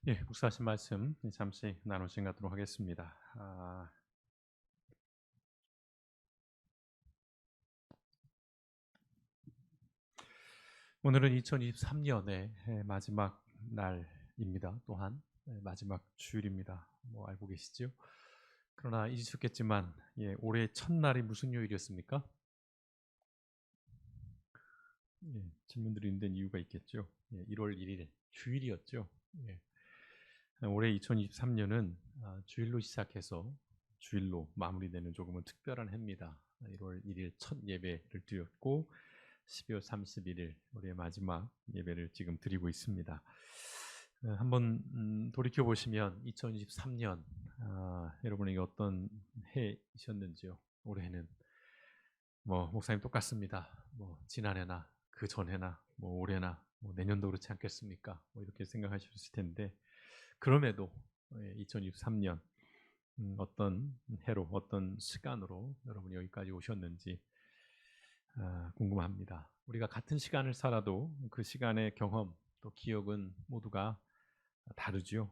예, 묵상하신 말씀 잠시 나눠 생각하도록 하겠습니다. 오늘은 2023년의 마지막 날입니다. 또한 마지막 주일입니다. 뭐 알고 계시죠? 그러나 잊으셨겠지만 올해 첫날이 무슨 요일이었습니까? 질문 드리는 이유가 있겠죠. 1월 1일 주일이었죠. 예, 올해 2023년은 주일로 시작해서 주일로 마무리되는 조금은 특별한 해입니다. 1월 1일 첫 예배를 드렸고 12월 31일 우리의 마지막 예배를 지금 드리고 있습니다. 한번 돌이켜 보시면 2023년 여러분에게 어떤 해이셨는지요? 올해는 뭐 목사님 똑같습니다. 뭐 지난해나 그 전해나 뭐 올해나 뭐 내년도 그렇지 않겠습니까? 뭐 이렇게 생각하셨을 텐데 그럼에도 2023년 어떤 해로 어떤 시간으로 여러분이 여기까지 오셨는지 궁금합니다. 우리가 같은 시간을 살아도 그 시간의 경험 또 기억은 모두가 다르죠.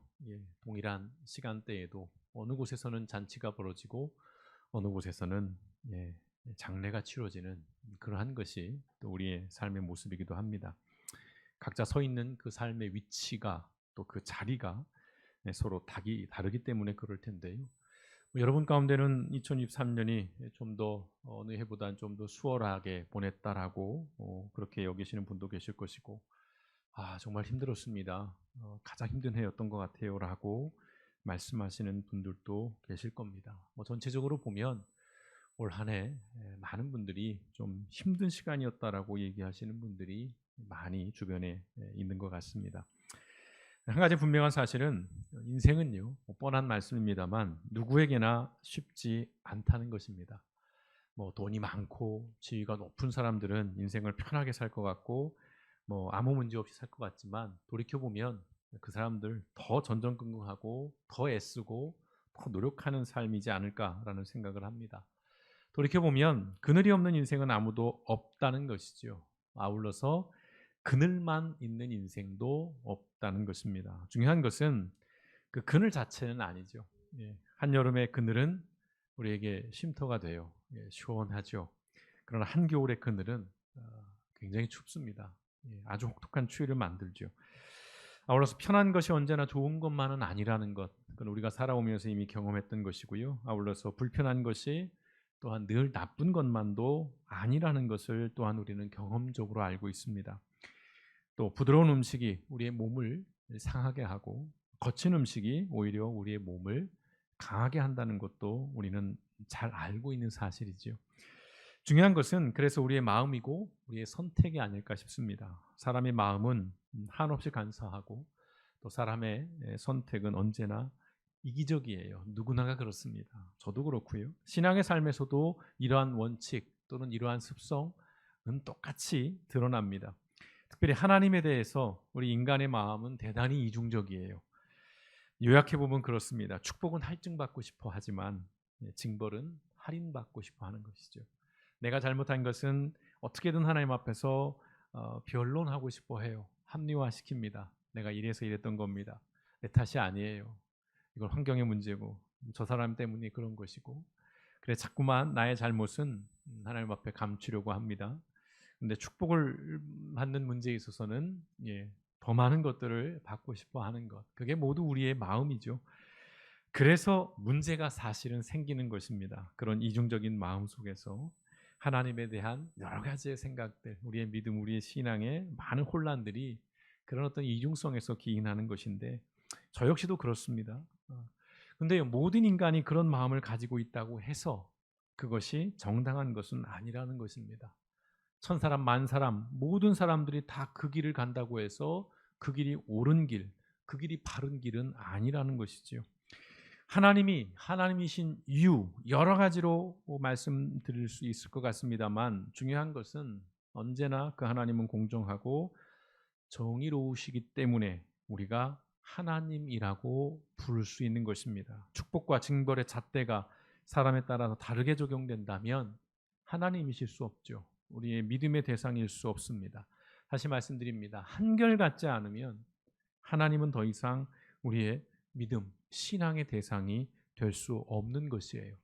동일한 시간대에도 어느 곳에서는 잔치가 벌어지고 어느 곳에서는 장례가 치러지는 그러한 것이 또 우리의 삶의 모습이기도 합니다. 각자 서 있는 그 삶의 위치가 또 그 자리가 서로 다르기 때문에 그럴 텐데요. 여러분 가운데는 2023년이 좀 더 어느 해보다는 좀 더 수월하게 보냈다라고 그렇게 여기시는 분도 계실 것이고, 정말 힘들었습니다. 가장 힘든 해였던 것 같아요라고 말씀하시는 분들도 계실 겁니다. 전체적으로 보면 올 한 해 많은 분들이 좀 힘든 시간이었다라고 얘기하시는 분들이 많이 주변에 있는 것 같습니다. 한 가지 분명한 사실은 인생은요, 뻔한 말씀입니다만 누구에게나 쉽지 않다는 것입니다. 뭐 돈이 많고 지위가 높은 사람들은 인생을 편하게 살 것 같고 뭐 아무 문제 없이 살 것 같지만 돌이켜 보면 그 사람들 더 전전긍긍하고 더 애쓰고 더 노력하는 삶이지 않을까라는 생각을 합니다. 돌이켜 보면 그늘이 없는 인생은 아무도 없다는 것이죠. 아울러서 그늘만 있는 인생도 없다는 것입니다. 중요한 것은 그 그늘 자체는 아니죠. 한여름의 그늘은 우리에게 쉼터가 돼요. 시원하죠. 그러나 한겨울의 그늘은 굉장히 춥습니다. 아주 혹독한 추위를 만들죠. 아울러서 편한 것이 언제나 좋은 것만은 아니라는 것, 그건 우리가 살아오면서 이미 경험했던 것이고요. 아울러서 불편한 것이 또한 늘 나쁜 것만도 아니라는 것을 또한 우리는 경험적으로 알고 있습니다. 또 부드러운 음식이 우리의 몸을 상하게 하고 거친 음식이 오히려 우리의 몸을 강하게 한다는 것도 우리는 잘 알고 있는 사실이지요. 중요한 것은 그래서 우리의 마음이고 우리의 선택이 아닐까 싶습니다. 사람의 마음은 한없이 간사하고 또 사람의 선택은 언제나 이기적이에요. 누구나가 그렇습니다. 저도 그렇고요. 신앙의 삶에서도 이러한 원칙 또는 이러한 습성은 똑같이 드러납니다. 특별히 하나님에 대해서 우리 인간의 마음은 대단히 이중적이에요. 요약해 보면 그렇습니다. 축복은 할증받고 싶어 하지만 징벌은 할인받고 싶어 하는 것이죠. 내가 잘못한 것은 어떻게든 하나님 앞에서 변론하고 싶어 해요. 합리화시킵니다. 내가 이래서 이랬던 겁니다. 내 탓이 아니에요. 이건 환경의 문제고 저 사람 때문에 그런 것이고, 그래 자꾸만 나의 잘못은 하나님 앞에 감추려고 합니다. 근데 축복을 받는 문제에 있어서는 더 많은 것들을 받고 싶어 하는 것, 그게 모두 우리의 마음이죠. 그래서 문제가 사실은 생기는 것입니다. 그런 이중적인 마음 속에서 하나님에 대한 여러 가지의 생각들, 우리의 믿음, 우리의 신앙의 많은 혼란들이 그런 어떤 이중성에서 기인하는 것인데, 저 역시도 그렇습니다. 근데 모든 인간이 그런 마음을 가지고 있다고 해서 그것이 정당한 것은 아니라는 것입니다. 천사람 만사람 모든 사람들이 다 그 길을 간다고 해서 그 길이 옳은 길, 그 길이 바른 길은 아니라는 것이지요. 하나님이 하나님이신 이유 여러 가지로 말씀드릴 수 있을 것 같습니다만 중요한 것은 언제나 그 하나님은 공정하고 정의로우시기 때문에 우리가 하나님이라고 부를 수 있는 것입니다. 축복과 징벌의 잣대가 사람에 따라서 다르게 적용된다면 하나님이실 수 없죠. 우리의 믿음의 대상일 수 없습니다. 다시 말씀드립니다. 한결같지 않으면 하나님은 더 이상 우리의 믿음, 신앙의 대상이 될 수 없는 것이에요.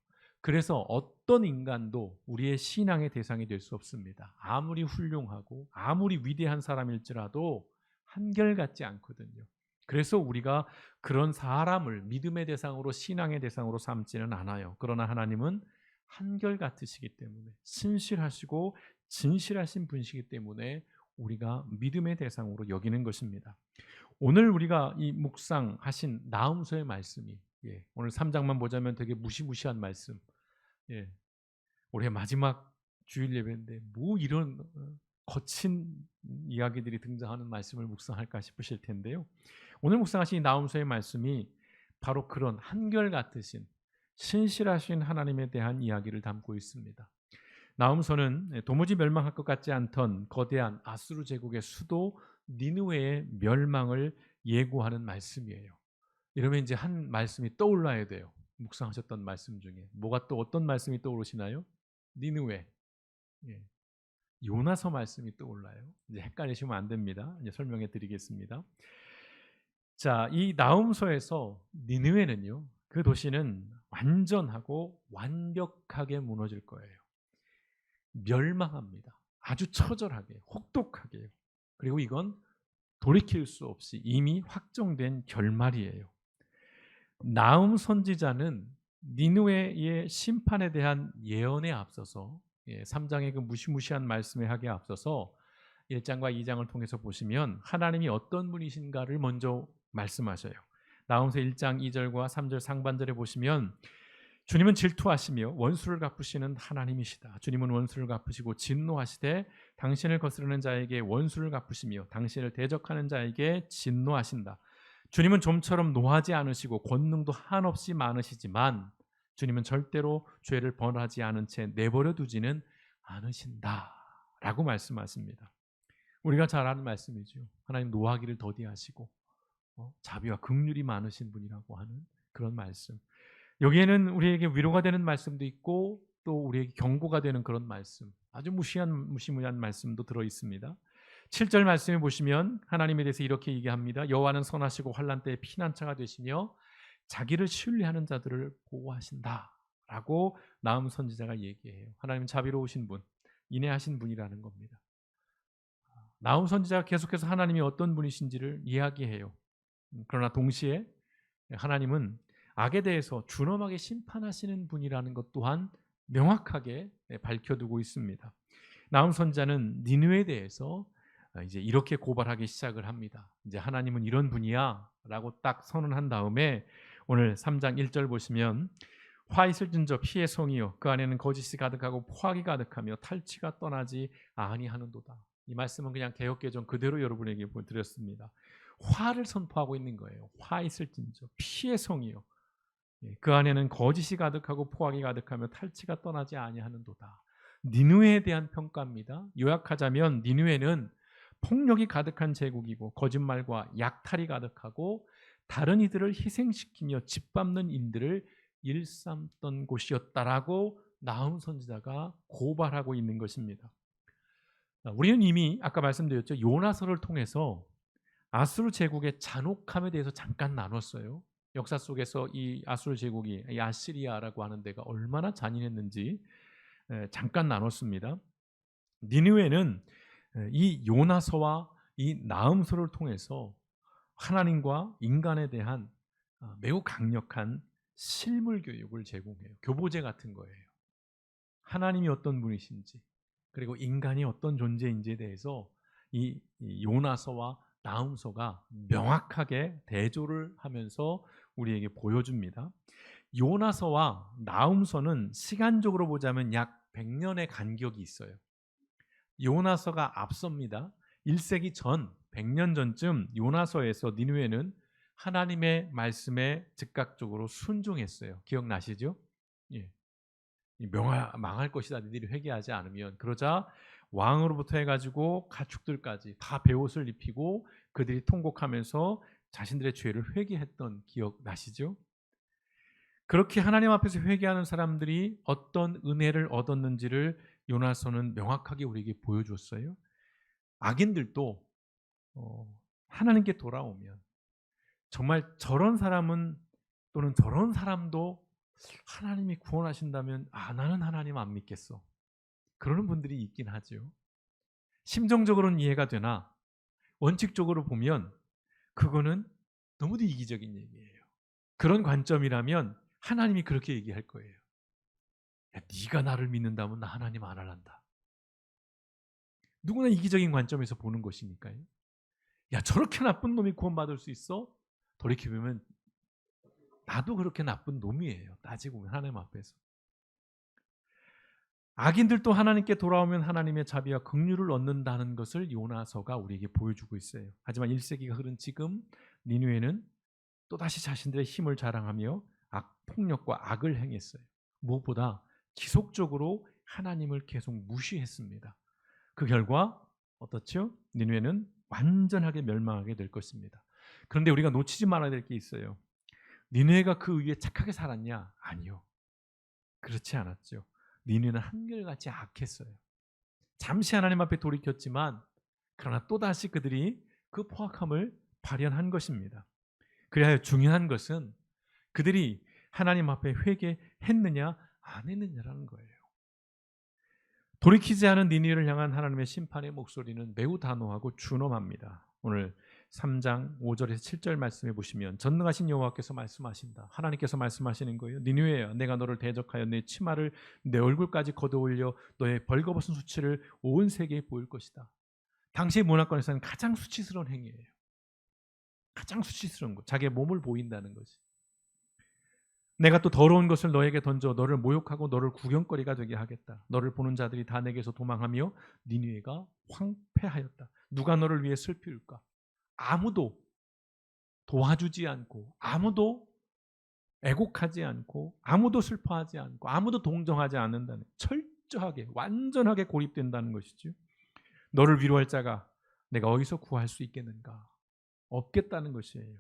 그래서 어떤 인간도 우리의 신앙의 대상이 될 수 없습니다. 아무리 훌륭하고 아무리 위대한 사람일지라도 한결같지 않거든요. 그래서 우리가 그런 사람을 믿음의 대상으로 신앙의 대상으로 삼지는 않아요. 그러나 하나님은 한결같으시기 때문에 신실하시고 진실하신 분이시기 때문에 우리가 믿음의 대상으로 여기는 것입니다. 오늘 우리가 이 묵상하신 나훔서의 말씀이 오늘 3장만 보자면 되게 무시무시한 말씀. 올해 마지막 주일 예배인데 뭐 이런 거친 이야기들이 등장하는 말씀을 묵상할까 싶으실 텐데요. 오늘 묵상하신 이 나훔서의 말씀이 바로 그런 한결같으신 신실하신 하나님에 대한 이야기를 담고 있습니다. 나훔서는 도무지 멸망할 것 같지 않던 거대한 아수르 제국의 수도 니느웨의 멸망을 예고하는 말씀이에요. 이러면 이제 한 말씀이 떠올라야 돼요. 묵상하셨던 말씀 중에 뭐가 또 어떤 말씀이 떠오르시나요? 니느웨, 요나서 말씀이 떠올라요. 이제 헷갈리시면 안 됩니다. 이제 설명해 드리겠습니다. 자, 이 나훔서에서 니느웨는요, 그 도시는 완전하고 완벽하게 무너질 거예요. 멸망합니다. 아주 처절하게, 혹독하게요. 그리고 이건 돌이킬 수 없이 이미 확정된 결말이에요. 나훔 선지자는 니느웨의 심판에 대한 예언에 앞서서 3장의 그 무시무시한 말씀에 하기에 앞서서 1장과 2장을 통해서 보시면 하나님이 어떤 분이신가를 먼저 말씀하셔요. 나훔서 1장 2절과 3절 상반절에 보시면 주님은 질투하시며 원수를 갚으시는 하나님이시다. 주님은 원수를 갚으시고 진노하시되 당신을 거스르는 자에게 원수를 갚으시며 당신을 대적하는 자에게 진노하신다. 주님은 좀처럼 노하지 않으시고 권능도 한없이 많으시지만 주님은 절대로 죄를 벌하지 않은 채 내버려 두지는 않으신다 라고 말씀하십니다. 우리가 잘 아는 말씀이죠. 하나님 노하기를 더디하시고 자비와 긍휼이 많으신 분이라고 하는 그런 말씀. 여기에는 우리에게 위로가 되는 말씀도 있고 또 우리에게 경고가 되는 그런 말씀, 아주 무시무시한 말씀도 들어 있습니다. 7절 말씀에 보시면 하나님에 대해서 이렇게 얘기합니다. 여호와는 선하시고 환난 때에 피난처가 되시며 자기를 신뢰하는 자들을 보호하신다 라고 나훔 선지자가 얘기해요. 하나님 자비로우신 분, 인애하신 분이라는 겁니다. 나훔 선지자가 계속해서 하나님이 어떤 분이신지를 이야기해요. 그러나 동시에 하나님은 악에 대해서 준엄하게 심판하시는 분이라는 것 또한 명확하게 밝혀두고 있습니다. 나훔 선지자는 니느웨에 대해서 이제 이렇게 고발하기 시작을 합니다. 이제 하나님은 이런 분이야라고 딱 선언한 다음에 오늘 3장 1절 보시면 화 있을진저 피의 성이요 그 안에는 거짓이 가득하고 포악이 가득하며 탈취가 떠나지 아니하는도다. 이 말씀은 그냥 개역개정 그대로 여러분에게 드렸습니다. 화를 선포하고 있는 거예요. 화 있을진저 피의 성이요 그 안에는 거짓이 가득하고 포악이 가득하며 탈취가 떠나지 아니하는도다. 니느웨에 대한 평가입니다. 요약하자면 니느웨는 폭력이 가득한 제국이고 거짓말과 약탈이 가득하고 다른 이들을 희생시키며 짓밟는 인들을 일삼던 곳이었다라고 나훔 선지자가 고발하고 있는 것입니다. 우리는 이미 아까 말씀드렸죠. 요나서를 통해서 아수르 제국의 잔혹함에 대해서 잠깐 나눴어요. 역사 속에서 이 아수르 제국이 이 아시리아라고 하는 데가 얼마나 잔인했는지 잠깐 나눴습니다. 니느웨는 이 요나서와 이 나훔서를 통해서 하나님과 인간에 대한 매우 강력한 실물 교육을 제공해요. 교보제 같은 거예요. 하나님이 어떤 분이신지 그리고 인간이 어떤 존재인지에 대해서 이 요나서와 나훔서가 명확하게 대조를 하면서 우리에게 보여줍니다. 요나서와 나훔서는 시간적으로 보자면 약 100년의 간격이 있어요. 요나서가 앞섭니다. 1세기 전 100년 전쯤 요나서에서 니느웨는 하나님의 말씀에 즉각적으로 순종했어요. 기억나시죠? 예. 망할 것이다. 너희들이 회개하지 않으면. 그러자 왕으로부터 해가지고 가축들까지 다 베옷을 입히고 그들이 통곡하면서 자신들의 죄를 회개했던 기억 나시죠? 그렇게 하나님 앞에서 회개하는 사람들이 어떤 은혜를 얻었는지를 요나서는 명확하게 우리에게 보여줬어요. 악인들도 하나님께 돌아오면 정말 저런 사람은 또는 저런 사람도 하나님이 구원하신다면 나는 하나님 안 믿겠어. 그러는 분들이 있긴 하죠. 심정적으로는 이해가 되나 원칙적으로 보면 그거는 너무도 이기적인 얘기예요. 그런 관점이라면 하나님이 그렇게 얘기할 거예요. 야, 네가 나를 믿는다면 나 하나님 안 할란다. 누구나 이기적인 관점에서 보는 것이니까요. 야, 저렇게 나쁜 놈이 구원받을 수 있어? 돌이켜보면 나도 그렇게 나쁜 놈이에요. 따지고 보면 하나님 앞에서. 악인들도 하나님께 돌아오면 하나님의 자비와 긍휼을 얻는다는 것을 요나서가 우리에게 보여주고 있어요. 하지만 1세기가 흐른 지금 니느웨는 또다시 자신들의 힘을 자랑하며 폭력과 악을 행했어요. 무엇보다 지속적으로 하나님을 계속 무시했습니다. 그 결과 어떻죠? 니느웨는 완전하게 멸망하게 될 것입니다. 그런데 우리가 놓치지 말아야 될 게 있어요. 니느웨가 그 위에 착하게 살았냐? 아니요. 그렇지 않았죠. 니느웨는 한결같이 악했어요. 잠시 하나님 앞에 돌이켰지만 그러나 또다시 그들이 그 포악함을 발현한 것입니다. 그래야 중요한 것은 그들이 하나님 앞에 회개했느냐 안 했느냐라는 거예요. 돌이키지 않은 니느웨를 향한 하나님의 심판의 목소리는 매우 단호하고 준엄합니다. 오늘 3장 5절에서 7절 말씀해 보시면 전능하신 여호와께서 말씀하신다. 하나님께서 말씀하시는 거예요. 니느웨야, 내가 너를 대적하여 내 치마를 내 얼굴까지 걷어올려 너의 벌거벗은 수치를 온 세계에 보일 것이다. 당시 문화권에서는 가장 수치스러운 행위예요. 가장 수치스러운 것. 자기의 몸을 보인다는 것이. 내가 또 더러운 것을 너에게 던져 너를 모욕하고 너를 구경거리가 되게 하겠다. 너를 보는 자들이 다 내게서 도망하며 니느웨가 황폐하였다. 누가 너를 위해 슬피울까? 아무도 도와주지 않고 아무도 애곡하지 않고 아무도 슬퍼하지 않고 아무도 동정하지 않는다는, 철저하게 완전하게 고립된다는 것이죠. 너를 위로할 자가 내가 어디서 구할 수 있겠는가? 없겠다는 것이에요.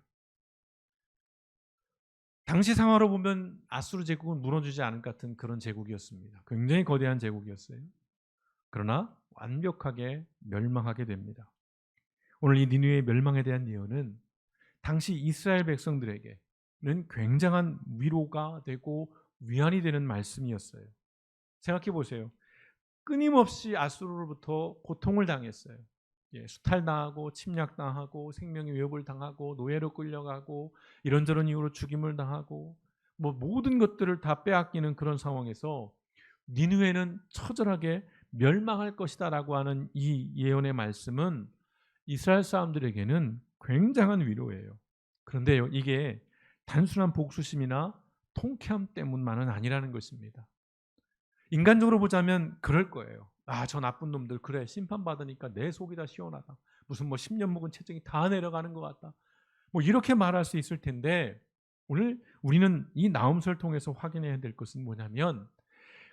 당시 상황으로 보면 아수르 제국은 무너지지 않을 것 같은 그런 제국이었습니다. 굉장히 거대한 제국이었어요. 그러나 완벽하게 멸망하게 됩니다. 오늘 이 니느웨의 멸망에 대한 예언은 당시 이스라엘 백성들에게는 굉장한 위로가 되고 위안이 되는 말씀이었어요. 생각해 보세요. 끊임없이 아수르로부터 고통을 당했어요. 수탈당하고 침략당하고 생명의 위협을 당하고 노예로 끌려가고 이런저런 이유로 죽임을 당하고 모든 것들을 다 빼앗기는 그런 상황에서 니느웨는 처절하게 멸망할 것이다라고 하는 이 예언의 말씀은 이스라엘 사람들에게는 굉장한 위로예요. 그런데요, 이게 단순한 복수심이나 통쾌함 때문만은 아니라는 것입니다. 인간적으로 보자면 그럴 거예요. 저 나쁜 놈들 그래 심판받으니까 내 속이 다 시원하다. 무슨 10년 묵은 채증이 다 내려가는 것 같다. 이렇게 말할 수 있을 텐데 오늘 우리는 이 나음서를 통해서 확인해야 될 것은 뭐냐면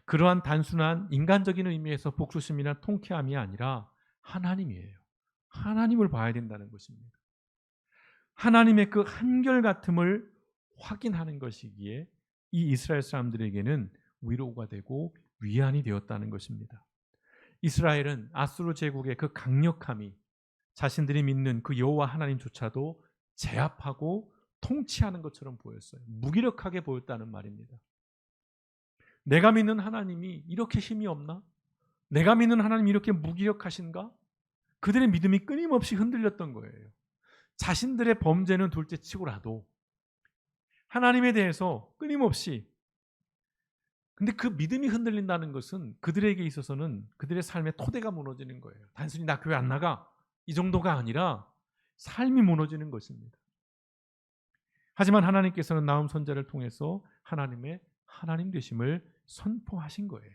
그러한 단순한 인간적인 의미에서 복수심이나 통쾌함이 아니라 하나님이에요. 하나님을 봐야 된다는 것입니다. 하나님의 그 한결같음을 확인하는 것이기에 이 이스라엘 사람들에게는 위로가 되고 위안이 되었다는 것입니다. 이스라엘은 아수르 제국의 그 강력함이 자신들이 믿는 그 여호와 하나님조차도 제압하고 통치하는 것처럼 보였어요. 무기력하게 보였다는 말입니다. 내가 믿는 하나님이 이렇게 힘이 없나? 내가 믿는 하나님이 이렇게 무기력하신가? 그들의 믿음이 끊임없이 흔들렸던 거예요. 자신들의 범죄는 둘째치고라도 하나님에 대해서 끊임없이, 근데 그 믿음이 흔들린다는 것은 그들에게 있어서는 그들의 삶의 토대가 무너지는 거예요. 단순히 나 교회 안 나가 이 정도가 아니라 삶이 무너지는 것입니다. 하지만 하나님께서는 나훔 선지자를 통해서 하나님의 하나님 되심을 선포하신 거예요.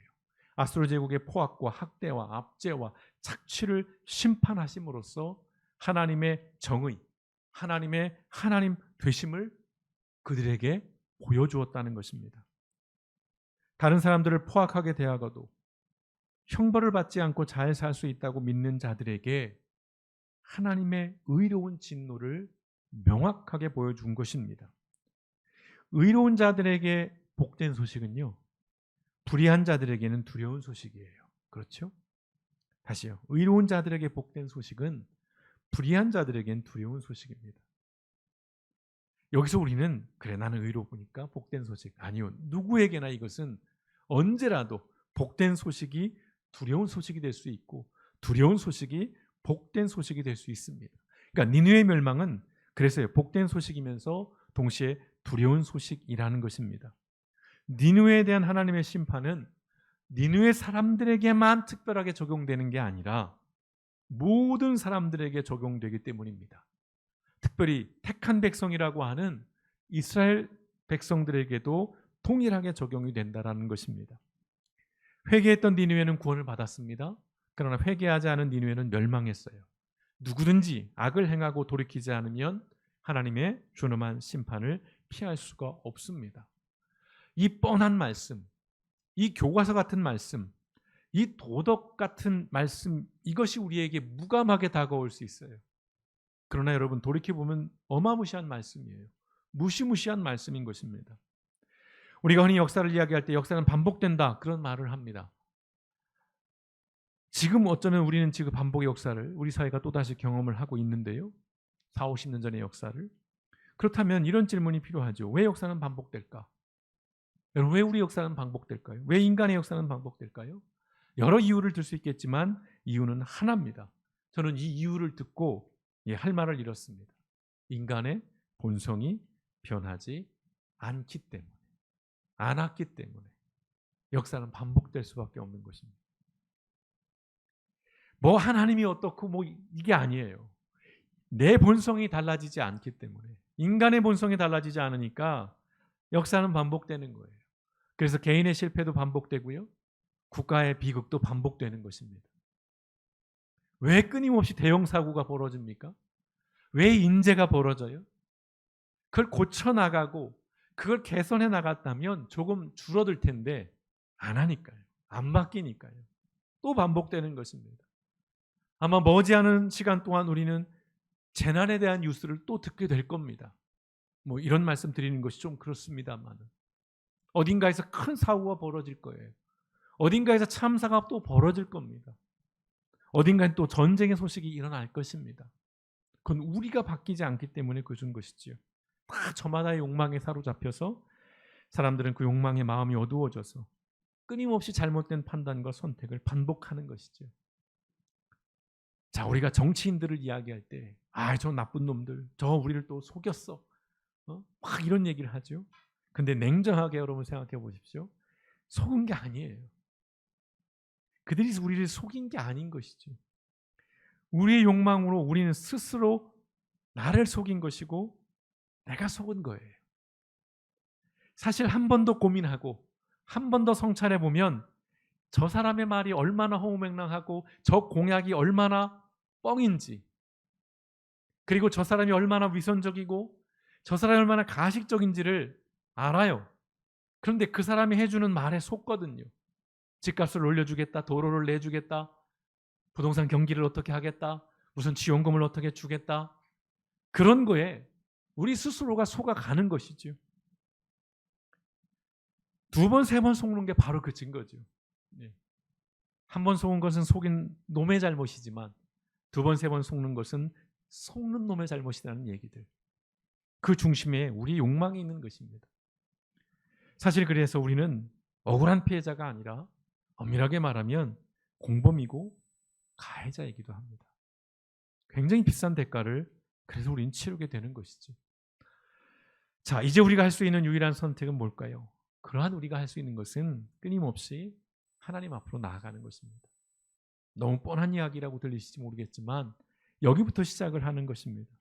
아수르 제국의 포악과 학대와 압제와 착취를 심판하심으로써 하나님의 정의, 하나님의 하나님 되심을 그들에게 보여주었다는 것입니다. 다른 사람들을 포악하게 대하고도 형벌을 받지 않고 잘 살 수 있다고 믿는 자들에게 하나님의 의로운 진노를 명확하게 보여준 것입니다. 의로운 자들에게 복된 소식은요, 불의한 자들에게는 두려운 소식이에요. 그렇죠? 다시요. 의로운 자들에게 복된 소식은 불의한 자들에게는 두려운 소식입니다. 여기서 우리는 그래 나는 의로 보니까 복된 소식. 아니요. 누구에게나 이것은 언제라도 복된 소식이 두려운 소식이 될 수 있고 두려운 소식이 복된 소식이 될 수 있습니다. 그러니까 니느웨의 멸망은 그래서요. 복된 소식이면서 동시에 두려운 소식이라는 것입니다. 니느웨에 대한 하나님의 심판은 니느웨 사람들에게만 특별하게 적용되는 게 아니라 모든 사람들에게 적용되기 때문입니다. 특별히 택한 백성이라고 하는 이스라엘 백성들에게도 동일하게 적용이 된다는 것입니다. 회개했던 니느웨는 구원을 받았습니다. 그러나 회개하지 않은 니느웨는 멸망했어요. 누구든지 악을 행하고 돌이키지 않으면 하나님의 존엄한 심판을 피할 수가 없습니다. 이 뻔한 말씀, 이 교과서 같은 말씀, 이 도덕 같은 말씀, 이것이 우리에게 무감하게 다가올 수 있어요. 그러나 여러분 돌이켜보면 어마무시한 말씀이에요. 무시무시한 말씀인 것입니다. 우리가 흔히 역사를 이야기할 때 역사는 반복된다 그런 말을 합니다. 지금 어쩌면 우리는 지금 반복의 역사를 우리 사회가 또다시 경험을 하고 있는데요. 40, 50년 전의 역사를. 그렇다면 이런 질문이 필요하죠. 왜 역사는 반복될까? 여러분 왜 우리 역사는 반복될까요? 왜 인간의 역사는 반복될까요? 여러 이유를 들 수 있겠지만 이유는 하나입니다. 저는 이 이유를 듣고 할 말을 잃었습니다. 인간의 본성이 변하지 않기 때문에, 안 왔기 때문에 역사는 반복될 수밖에 없는 것입니다. 뭐 하나님이 어떻고 뭐 이게 아니에요. 내 본성이 달라지지 않기 때문에, 인간의 본성이 달라지지 않으니까 역사는 반복되는 거예요. 그래서 개인의 실패도 반복되고요. 국가의 비극도 반복되는 것입니다. 왜 끊임없이 대형 사고가 벌어집니까? 왜 인재가 벌어져요? 그걸 고쳐나가고 그걸 개선해 나갔다면 조금 줄어들 텐데 안 하니까요. 안 바뀌니까요. 또 반복되는 것입니다. 아마 머지않은 시간 동안 우리는 재난에 대한 뉴스를 또 듣게 될 겁니다. 뭐 이런 말씀 드리는 것이 좀 그렇습니다만 어딘가에서 큰 사고가 벌어질 거예요. 어딘가에서 참사가 또 벌어질 겁니다. 어딘가에 또 전쟁의 소식이 일어날 것입니다. 그건 우리가 바뀌지 않기 때문에 그런 것이지요. 다 저마다의 욕망에 사로잡혀서 사람들은 그 욕망의 마음이 어두워져서 끊임없이 잘못된 판단과 선택을 반복하는 것이죠. 자, 우리가 정치인들을 이야기할 때 저 나쁜 놈들, 저 우리를 또 속였어. 막 이런 얘기를 하죠. 근데 냉정하게 여러분 생각해 보십시오. 속은 게 아니에요. 그들이 우리를 속인 게 아닌 것이죠. 우리의 욕망으로 우리는 스스로 나를 속인 것이고 내가 속은 거예요. 사실 한 번 더 고민하고 한 번 더 성찰해 보면 저 사람의 말이 얼마나 허무맹랑하고 저 공약이 얼마나 뻥인지, 그리고 저 사람이 얼마나 위선적이고 저 사람이 얼마나 가식적인지를 알아요. 그런데 그 사람이 해주는 말에 속거든요. 집값을 올려주겠다, 도로를 내주겠다, 부동산 경기를 어떻게 하겠다, 무슨 지원금을 어떻게 주겠다, 그런 거에 우리 스스로가 속아가는 것이죠. 두 번, 세 번 속는 게 바로 그 증거죠. 한 번 속은 것은 속인 놈의 잘못이지만 두 번, 세 번 속는 것은 속는 놈의 잘못이라는 얘기들. 그 중심에 우리 욕망이 있는 것입니다. 사실 그래서 우리는 억울한 피해자가 아니라 엄밀하게 말하면 공범이고 가해자이기도 합니다. 굉장히 비싼 대가를 그래서 우리는 치르게 되는 것이죠. 자, 이제 우리가 할 수 있는 유일한 선택은 뭘까요? 그러한 우리가 할 수 있는 것은 끊임없이 하나님 앞으로 나아가는 것입니다. 너무 뻔한 이야기라고 들리실지 모르겠지만 여기부터 시작을 하는 것입니다.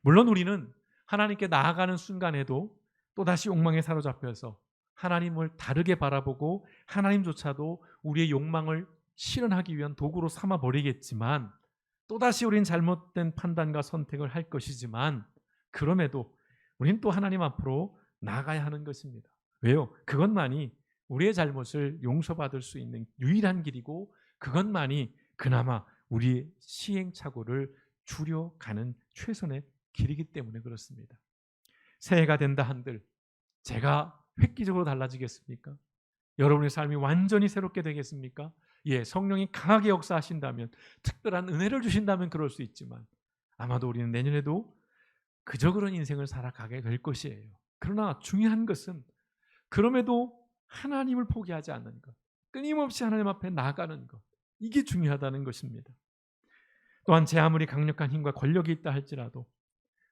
물론 우리는 하나님께 나아가는 순간에도 또다시 욕망에 사로잡혀서 하나님을 다르게 바라보고 하나님조차도 우리의 욕망을 실현하기 위한 도구로 삼아버리겠지만 또다시 우리는 잘못된 판단과 선택을 할 것이지만 그럼에도 우리는 또 하나님 앞으로 나아가야 하는 것입니다. 왜요? 그것만이 우리의 잘못을 용서받을 수 있는 유일한 길이고 그것만이 그나마 우리의 시행착오를 줄여가는 최선의 길이기 때문에 그렇습니다. 새해가 된다 한들 제가 획기적으로 달라지겠습니까? 여러분의 삶이 완전히 새롭게 되겠습니까? 예, 성령이 강하게 역사하신다면, 특별한 은혜를 주신다면 그럴 수 있지만 아마도 우리는 내년에도 그저 그런 인생을 살아가게 될 것이에요. 그러나 중요한 것은 그럼에도 하나님을 포기하지 않는 것, 끊임없이 하나님 앞에 나아가는 것, 이게 중요하다는 것입니다. 또한 제 아무리 강력한 힘과 권력이 있다 할지라도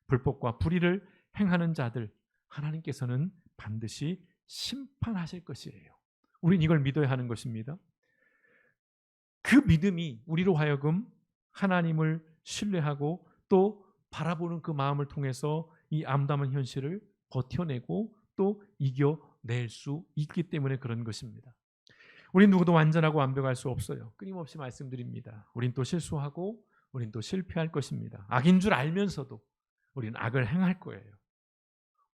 불법과 불의를 행하는 자들 하나님께서는 반드시 심판하실 것이에요. 우린 이걸 믿어야 하는 것입니다. 그 믿음이 우리로 하여금 하나님을 신뢰하고 또 바라보는 그 마음을 통해서 이 암담한 현실을 버텨내고 또 이겨낼 수 있기 때문에 그런 것입니다. 우린 누구도 완전하고 완벽할 수 없어요. 끊임없이 말씀드립니다. 우린 또 실수하고 우린 또 실패할 것입니다. 악인 줄 알면서도 우리는 악을 행할 거예요.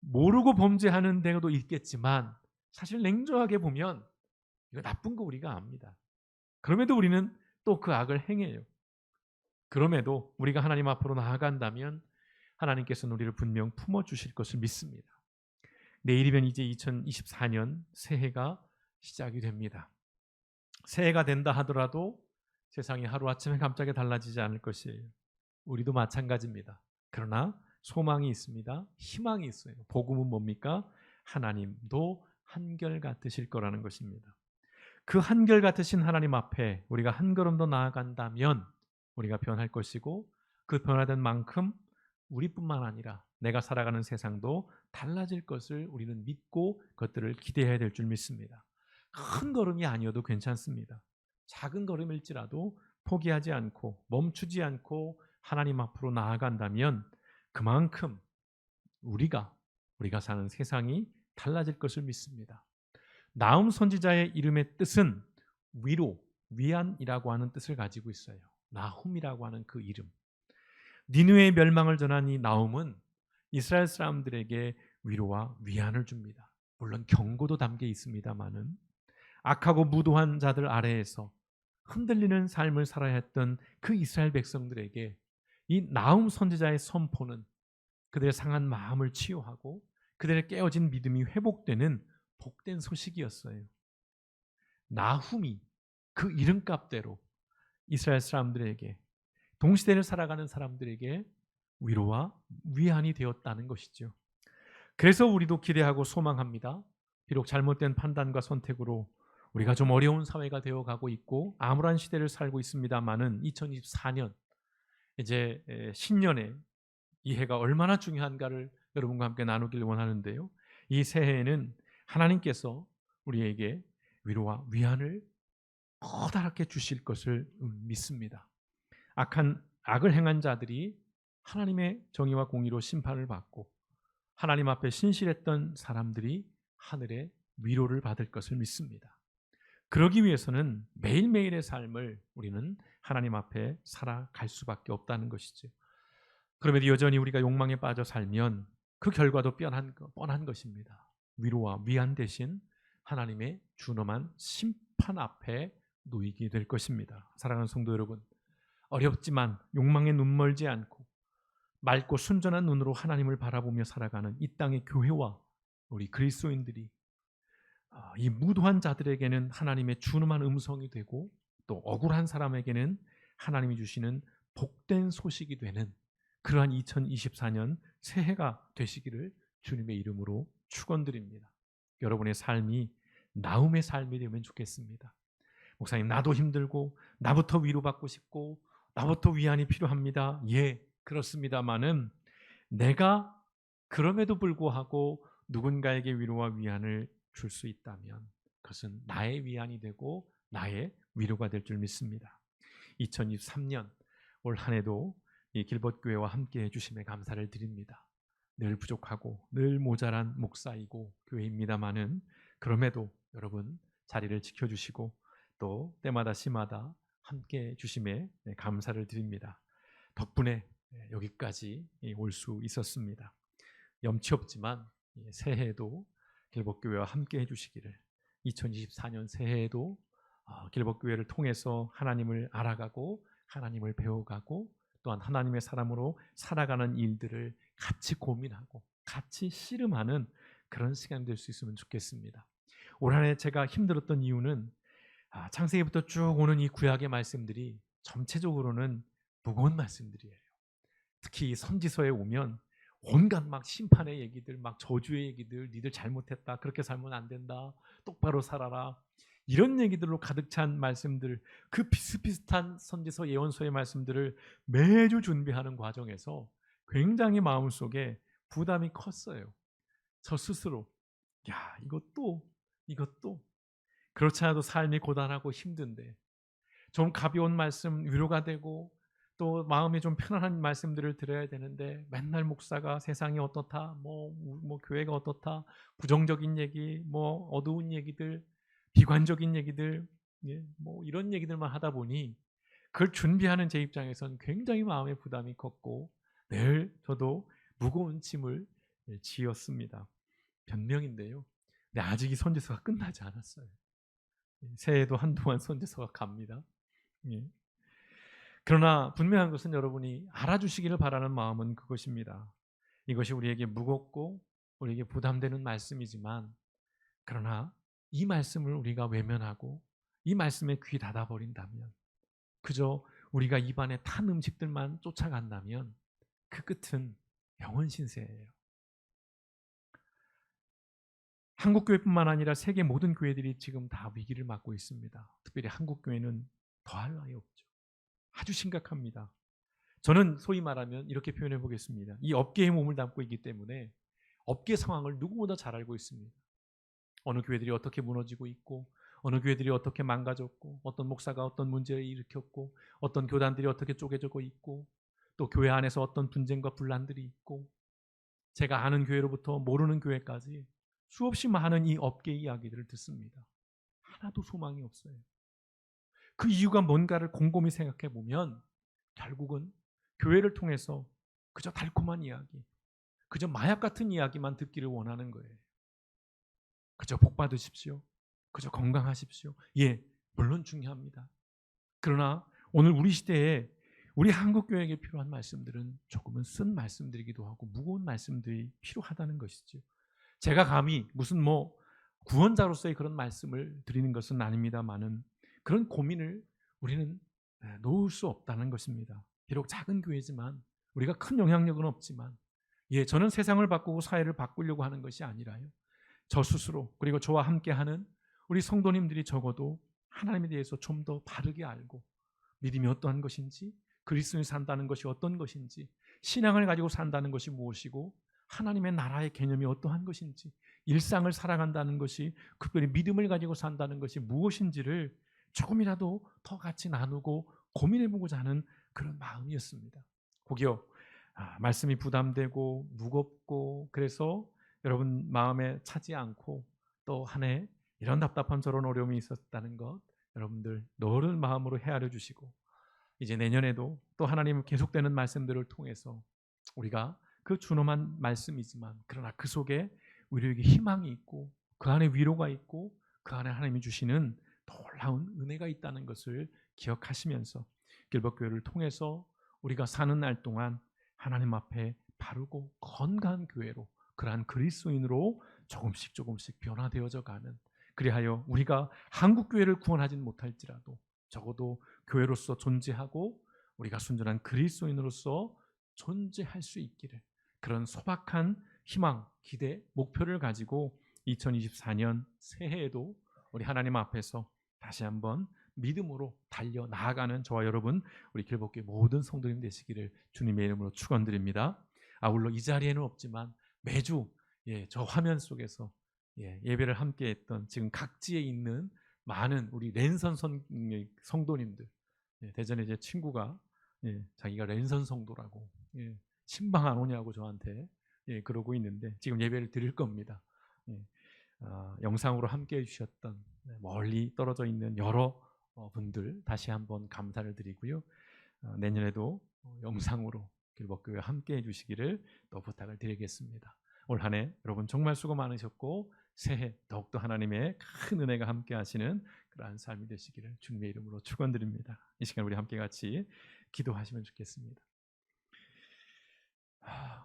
모르고 범죄하는 데도 있겠지만 사실 냉정하게 보면 이거 나쁜 거 우리가 압니다. 그럼에도 우리는 또 그 악을 행해요. 그럼에도 우리가 하나님 앞으로 나아간다면 하나님께서는 우리를 분명 품어주실 것을 믿습니다. 내일이면 이제 2024년 새해가 시작이 됩니다. 새해가 된다 하더라도 세상이 하루아침에 갑자기 달라지지 않을 것이에요. 우리도 마찬가지입니다. 그러나 소망이 있습니다. 희망이 있어요. 복음은 뭡니까? 하나님도 한결같으실 거라는 것입니다. 그 한결같으신 하나님 앞에 우리가 한 걸음 더 나아간다면 우리가 변할 것이고 그 변화된 만큼 우리뿐만 아니라 내가 살아가는 세상도 달라질 것을 우리는 믿고 그것들을 기대해야 될 줄 믿습니다. 큰 걸음이 아니어도 괜찮습니다. 작은 걸음일지라도 포기하지 않고 멈추지 않고 하나님 앞으로 나아간다면 그만큼 우리가 사는 세상이 달라질 것을 믿습니다. 나움 선지자의 이름의 뜻은 위로, 위안이라고 하는 뜻을 가지고 있어요. 나훔이라고 하는 그 이름. 니느웨의 멸망을 전한 이 나훔은 이스라엘 사람들에게 위로와 위안을 줍니다. 물론 경고도 담겨 있습니다만은 악하고 무도한 자들 아래에서 흔들리는 삶을 살아야 했던 그 이스라엘 백성들에게 이 나훔 선지자의 선포는 그들의 상한 마음을 치유하고 그들의 깨어진 믿음이 회복되는 복된 소식이었어요. 나훔이 그 이름값대로 이스라엘 사람들에게 동시대를 살아가는 사람들에게 위로와 위안이 되었다는 것이죠. 그래서 우리도 기대하고 소망합니다. 비록 잘못된 판단과 선택으로 우리가 좀 어려운 사회가 되어가고 있고 암울한 시대를 살고 있습니다마는 2024년 이제 신년에 이 해가 얼마나 중요한가를 여러분과 함께 나누길 원하는데요. 이 새해에는 하나님께서 우리에게 위로와 위안을 커다랗게 주실 것을 믿습니다. 악을 행한 자들이 하나님의 정의와 공의로 심판을 받고 하나님 앞에 신실했던 사람들이 하늘의 위로를 받을 것을 믿습니다. 그러기 위해서는 매일매일의 삶을 우리는 하나님 앞에 살아갈 수밖에 없다는 것이죠. 그럼에도 여전히 우리가 욕망에 빠져 살면 그 결과도 뻔한 것입니다. 위로와 위안 대신 하나님의 준엄한 심판 앞에 놓이게 될 것입니다. 사랑하는 성도 여러분, 어렵지만 욕망에 눈멀지 않고 맑고 순전한 눈으로 하나님을 바라보며 살아가는 이 땅의 교회와 우리 그리스도인들이 이 무도한 자들에게는 하나님의 준엄한 음성이 되고 또 억울한 사람에게는 하나님이 주시는 복된 소식이 되는 그러한 2024년 새해가 되시기를 주님의 이름으로 축원드립니다. 여러분의 삶이 나움의 삶이 되면 좋겠습니다. 목사님, 나도 힘들고 나부터 위로받고 싶고 나부터 위안이 필요합니다. 예, 그렇습니다마는 내가 그럼에도 불구하고 누군가에게 위로와 위안을 줄 수 있다면 그것은 나의 위안이 되고 나의 위로가 될 줄 믿습니다. 2023년 올 한 해도 이 길벗교회와 함께 해주심에 감사를 드립니다. 늘 부족하고 늘 모자란 목사이고 교회입니다마는 그럼에도 여러분 자리를 지켜주시고 또 때마다 시마다 함께 해주심에 감사를 드립니다. 덕분에 여기까지 올 수 있었습니다. 염치 없지만 새해에도 길벗교회와 함께 해주시기를 2024년 새해에도 길벗교회를 통해서 하나님을 알아가고 하나님을 배워가고 또한 하나님의 사람으로 살아가는 일들을 같이 고민하고 같이 씨름하는 그런 시간 될 수 있으면 좋겠습니다. 올 한 해 제가 힘들었던 이유는 창세기부터 쭉 오는 이 구약의 말씀들이 전체적으로는 무거운 말씀들이에요. 특히 선지서에 오면 온갖 막 심판의 얘기들, 막 저주의 얘기들, 니들 잘못했다, 그렇게 살면 안 된다, 똑바로 살아라, 이런 얘기들로 가득 찬 말씀들, 그 비슷비슷한 선지서 예언서의 말씀들을 매주 준비하는 과정에서 굉장히 마음속에 부담이 컸어요. 저 스스로 야, 이것도 그렇지 않아도 삶이 고단하고 힘든데 좀 가벼운 말씀 위로가 되고 또 마음이 좀 편안한 말씀들을 들어야 되는데 맨날 목사가 세상이 어떻다, 뭐 교회가 어떻다, 부정적인 얘기, 뭐 어두운 얘기들, 비관적인 얘기들, 예, 뭐 이런 얘기들만 하다 보니 그걸 준비하는 제 입장에선 굉장히 마음의 부담이 컸고 늘 저도 무거운 짐을 지었습니다. 변명인데요. 근데 아직 이 선지서가 끝나지 않았어요. 새해에도 한동안 선지서가 갑니다. 예. 그러나 분명한 것은 여러분이 알아주시기를 바라는 마음은 그것입니다. 이것이 우리에게 무겁고 우리에게 부담되는 말씀이지만 그러나 이 말씀을 우리가 외면하고 이 말씀에 귀 닫아버린다면 그저 우리가 입안에 탄 음식들만 쫓아간다면 그 끝은 영원 신세예요. 한국교회뿐만 아니라 세계 모든 교회들이 지금 다 위기를 맞고 있습니다. 특별히 한국교회는 더할 나위 없죠. 아주 심각합니다. 저는 소위 말하면 이렇게 표현해 보겠습니다. 이 업계에 몸을 담고 있기 때문에 업계 상황을 누구보다 잘 알고 있습니다. 어느 교회들이 어떻게 무너지고 있고 어느 교회들이 어떻게 망가졌고 어떤 목사가 어떤 문제를 일으켰고 어떤 교단들이 어떻게 쪼개지고 있고 또 교회 안에서 어떤 분쟁과 분란들이 있고 제가 아는 교회로부터 모르는 교회까지 수없이 많은 이 업계 이야기들을 듣습니다. 하나도 소망이 없어요. 그 이유가 뭔가를 곰곰이 생각해 보면 결국은 교회를 통해서 그저 달콤한 이야기, 그저 마약 같은 이야기만 듣기를 원하는 거예요. 그저 복 받으십시오. 그저 건강하십시오. 예, 물론 중요합니다. 그러나 오늘 우리 시대에 우리 한국교회에게 필요한 말씀들은 조금은 쓴 말씀들이기도 하고 무거운 말씀들이 필요하다는 것이죠. 제가 감히 무슨 구원자로서의 그런 말씀을 드리는 것은 아닙니다만은 그런 고민을 우리는 놓을 수 없다는 것입니다. 비록 작은 교회지만 우리가 큰 영향력은 없지만 저는 세상을 바꾸고 사회를 바꾸려고 하는 것이 아니라요. 저 스스로 그리고 저와 함께하는 우리 성도님들이 적어도 하나님에 대해서 좀 더 바르게 알고 믿음이 어떠한 것인지 그리스도인이 산다는 것이 어떤 것인지 신앙을 가지고 산다는 것이 무엇이고 하나님의 나라의 개념이 어떠한 것인지 일상을 살아간다는 것이 특별히 믿음을 가지고 산다는 것이 무엇인지를 조금이라도 더 같이 나누고 고민해보고자 하는 그런 마음이었습니다. 혹여 말씀이 부담되고 무겁고 그래서 여러분 마음에 차지 않고 또 한 해 이런 답답한 저런 어려움이 있었다는 것 여러분들 너른 마음으로 헤아려 주시고 이제 내년에도 또 하나님 계속되는 말씀들을 통해서 우리가 그 준엄한 말씀이지만 그러나 그 속에 우리에게 희망이 있고 그 안에 위로가 있고 그 안에 하나님이 주시는 놀라운 은혜가 있다는 것을 기억하시면서 길법교회를 통해서 우리가 사는 날 동안 하나님 앞에 바르고 건강한 교회로 그러한 그리스도인으로 조금씩 변화되어져 가는 그리하여 우리가 한국교회를 구원하진 못할지라도 적어도 교회로서 존재하고 우리가 순전한 그리스도인으로서 존재할 수 있기를 그런 소박한 희망, 기대, 목표를 가지고 2024년 새해에도 우리 하나님 앞에서 다시 한번 믿음으로 달려 나아가는 저와 여러분 우리 길법교회 모든 성도님 되시기를 주님의 이름으로 축원드립니다. 아울러 이 자리에는 없지만 매주 저 화면 속에서 예배를 함께했던 지금 각지에 있는 많은 우리 랜선 성도님들 대전에 제 친구가 자기가 랜선 성도라고 신방 안 오냐고 저한테 그러고 있는데 지금 예배를 드릴 겁니다. 영상으로 함께해 주셨던 멀리 떨어져 있는 여러 분들 다시 한번 감사를 드리고요. 내년에도 영상으로 길법교회 함께해 주시기를 또 부탁을 드리겠습니다. 올 한 해 여러분 정말 수고 많으셨고 새해 더욱더 하나님의 큰 은혜가 함께 하시는 그러한 삶이 되시기를 주님의 이름으로 축원드립니다. 이 시간 우리 함께 같이 기도하시면 좋겠습니다.